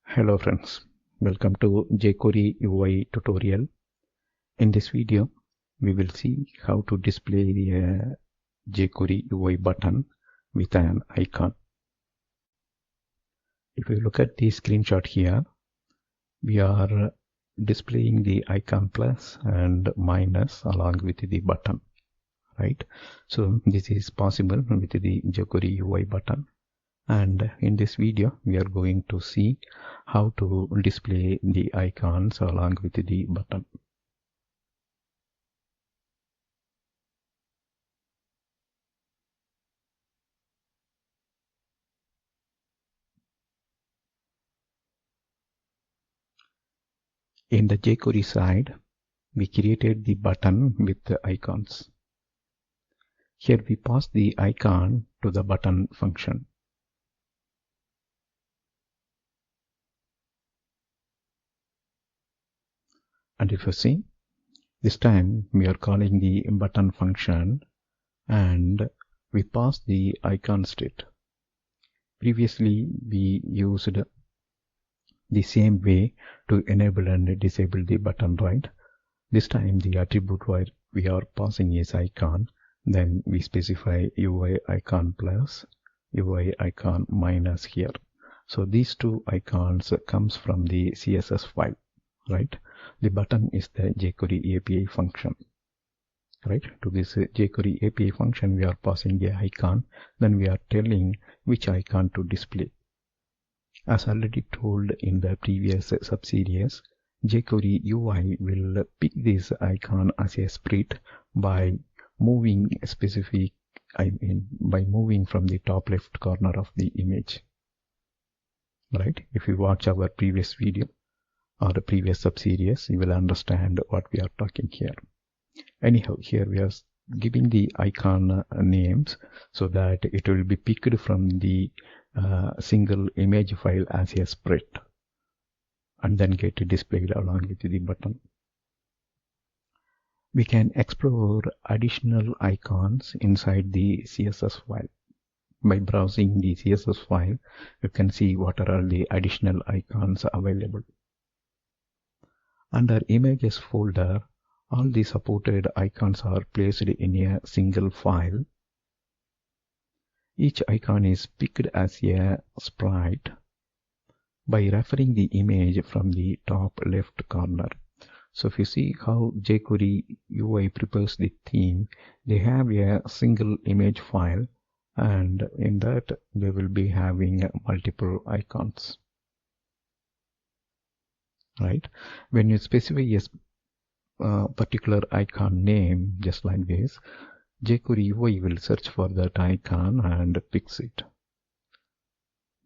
Hello friends, welcome to jQuery UI tutorial. In this video, we will see how to display the jQuery UI button with an icon. If you look at the screenshot here, we are displaying the icon plus and minus along with the button, right? So this is possible with the jQuery UI button. And in this video, we are going to see how to display the icons along with the button. In the jQuery side, we created the button with the icons. Here we pass the icon to the button function. And if you see, this time we are calling the button function and we pass the icon state. Previously, we used the same way to enable and disable the button, right? This time the attribute where we are passing is icon, then we specify UI icon plus, UI icon minus here. So these two icons comes from the CSS file, right? The button is the jQuery API function, right? To this jQuery API function, we are passing the icon, then we are telling which icon to display. As already told in the previous subseries, jQuery UI will pick this icon as a sprite by moving by moving from the top left corner of the image, right? If you watch our previous video or the previous subseries, you will understand what we are talking here. Anyhow, here we are giving the icon names so that it will be picked from the single image file as a sprite and then get displayed along with the button. We can explore additional icons inside the CSS file. By browsing the CSS file, you can see what are all the additional icons available. Under Images folder, all the supported icons are placed in a single file. Each icon is picked as a sprite by referring the image from the top left corner. So if you see how jQuery UI prepares the theme, they have a single image file and in that they will be having multiple icons, right? When you specify a particular icon name just like this, jQuery UI will search for that icon and picks it,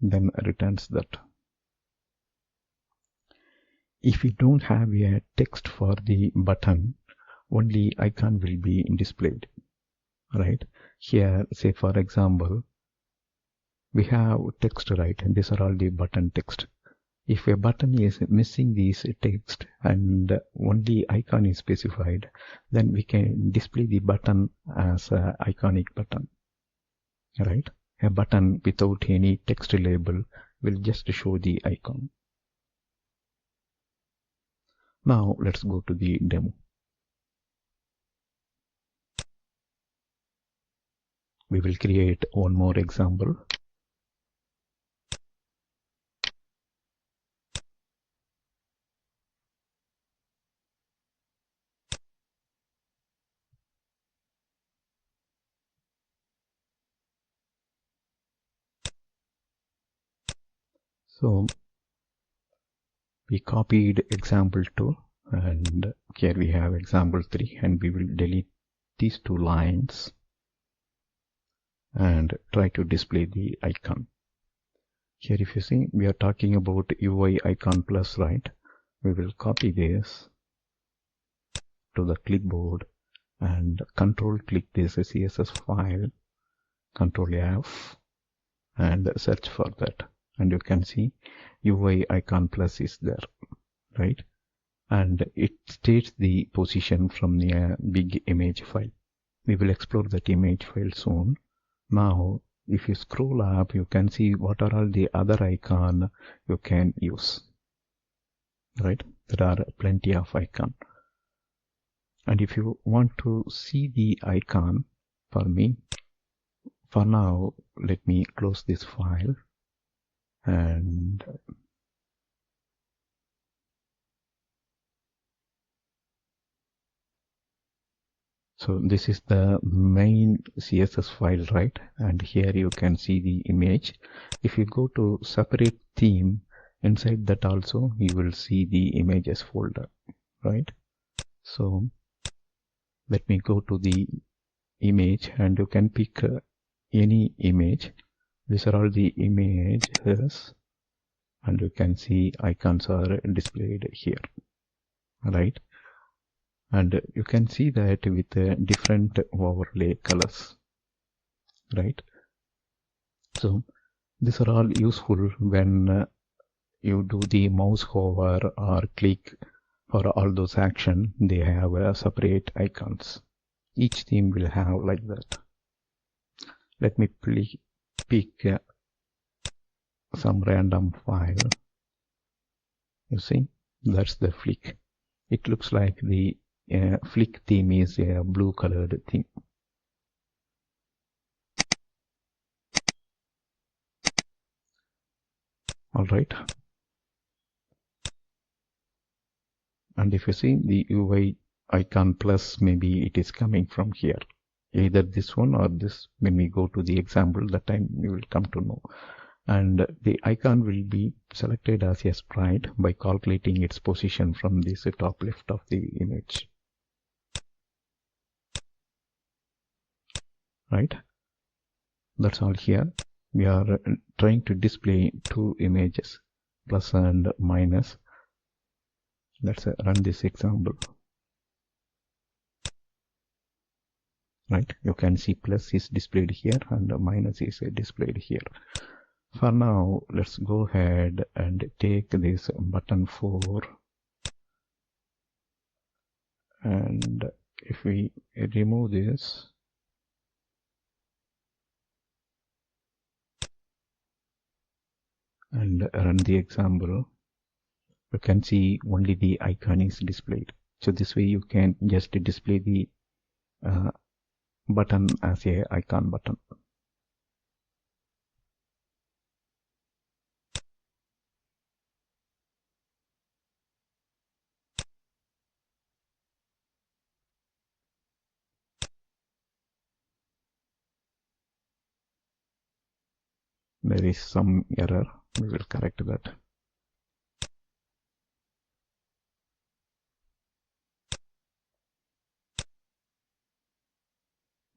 then returns that. If you don't have a text for the button, only icon will be displayed, right? Here, say for example, we have text, right? And these are all the button text. If a button is missing this text and only icon is specified, then we can display the button as an iconic button, right? A button without any text label will just show the icon. Now let's go to the demo. We will create one more example. So we copied example 2 and here we have example 3 and we will delete these two lines and try to display the icon. Here if you see, we are talking about UI icon plus, right? We will copy this to the clipboard and control click this CSS file, control F and search for that, and you can see UI icon plus is there, right? And it states the position from the big image file. We will explore that image file soon. Now if you scroll up, you can see what are all the other icon you can use, right? There are plenty of icon. And if you want to see the icon, for now, let me close this file, and so this is the main CSS file, right? And here you can see the image. If you go to separate theme, inside that also you will see the images folder, right? So let me go to the image, and you can pick any image. These are all the images, and you can see icons are displayed here, right? And you can see that with different overlay colors, right? So these are all useful when you do the mouse hover or click for all those action. They have separate icons. Each theme will have like that. Let me pick some random file. You see, that's the Flick. It looks like the Flick theme is a blue colored theme. Alright. And if you see the UI icon plus, maybe it is coming from here. Either this one or this. When we go to the example, that time you will come to know. And the icon will be selected as a sprite by calculating its position from this top left of the image. Right? That's all here. We are trying to display two images, plus and minus. Let's run this example. Right? You can see plus is displayed here and minus is displayed here. For now, let's go ahead and take this button 4, and if we remove this, and run the example, you can see only the icon is displayed. So this way you can just display the button as a icon button. There is some error. We will correct that.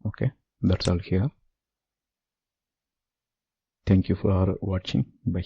Okay, that's all here. Thank you for watching. Bye.